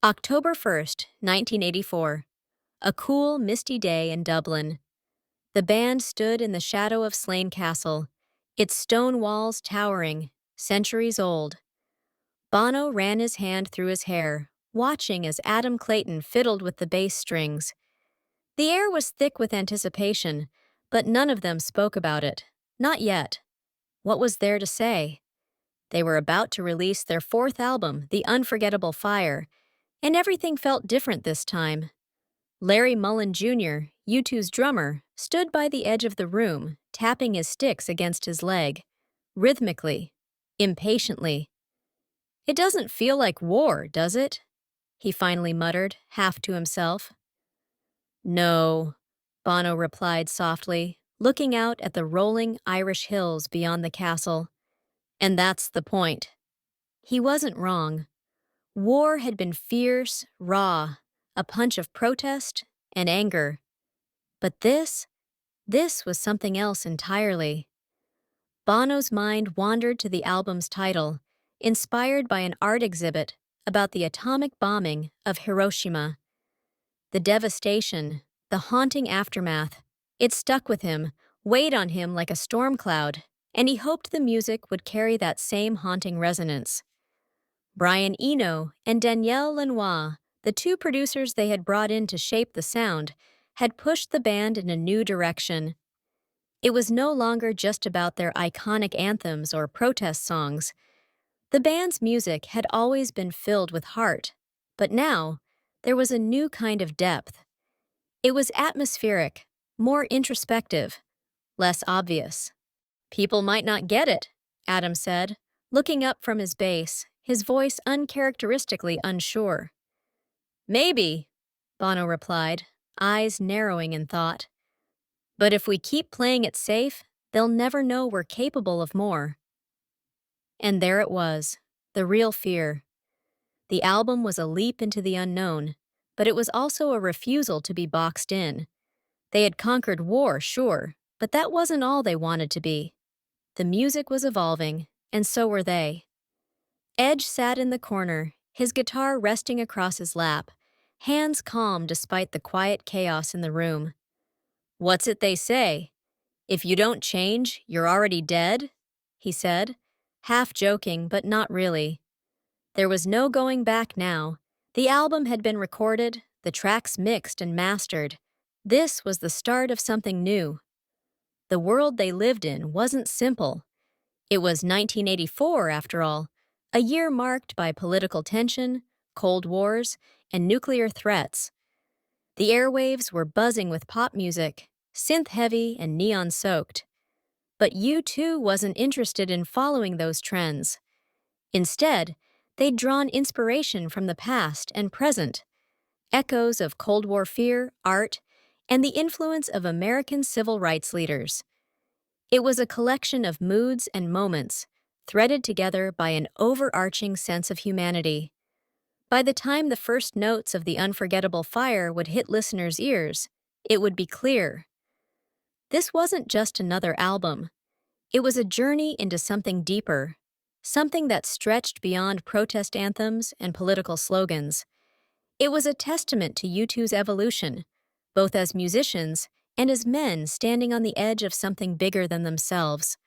October 1st, 1984. A cool, misty day in Dublin. The band stood in the shadow of Slane Castle, its stone walls towering, centuries old. Bono ran his hand through his hair, watching as Adam Clayton fiddled with the bass strings. The air was thick with anticipation, but none of them spoke about it. Not yet. What was there to say? They were about to release their fourth album, The Unforgettable Fire, and everything felt different this time. Larry Mullen Jr., U2's drummer, stood by the edge of the room, tapping his sticks against his leg, rhythmically, impatiently. "It doesn't feel like war, does it?" he finally muttered, half to himself. "No," Bono replied softly, looking out at the rolling Irish hills beyond the castle. "And that's the point." He wasn't wrong. War had been fierce, raw, a punch of protest and anger. But this was something else entirely. Bono's mind wandered to the album's title, inspired by an art exhibit about the atomic bombing of Hiroshima. The devastation, the haunting aftermath, it stuck with him, weighed on him like a storm cloud, and he hoped the music would carry that same haunting resonance. Brian Eno and Danielle Lanois, the two producers they had brought in to shape the sound, had pushed the band in a new direction. It was no longer just about their iconic anthems or protest songs. The band's music had always been filled with heart, but now there was a new kind of depth. It was atmospheric, more introspective, less obvious. "People might not get it," Adam said, looking up from his bass, his voice uncharacteristically unsure. "Maybe," Bono replied, eyes narrowing in thought. "But if we keep playing it safe, they'll never know we're capable of more." And there it was, the real fear. The album was a leap into the unknown, but it was also a refusal to be boxed in. They had conquered war, sure, but that wasn't all they wanted to be. The music was evolving, and so were they. Edge sat in the corner, his guitar resting across his lap, hands calm despite the quiet chaos in the room. "What's it they say? If you don't change, you're already dead?" he said, half joking but not really. There was no going back now. The album had been recorded, the tracks mixed and mastered. This was the start of something new. The world they lived in wasn't simple. It was 1984, after all, a year marked by political tension, Cold Wars, and nuclear threats. The airwaves were buzzing with pop music, synth-heavy and neon-soaked. But U2 wasn't interested in following those trends. Instead, they'd drawn inspiration from the past and present, echoes of Cold War fear, art, and the influence of American civil rights leaders. It was a collection of moods and moments, threaded together by an overarching sense of humanity. By the time the first notes of The Unforgettable Fire would hit listeners' ears, it would be clear. This wasn't just another album. It was a journey into something deeper, something that stretched beyond protest anthems and political slogans. It was a testament to U2's evolution, both as musicians and as men standing on the edge of something bigger than themselves.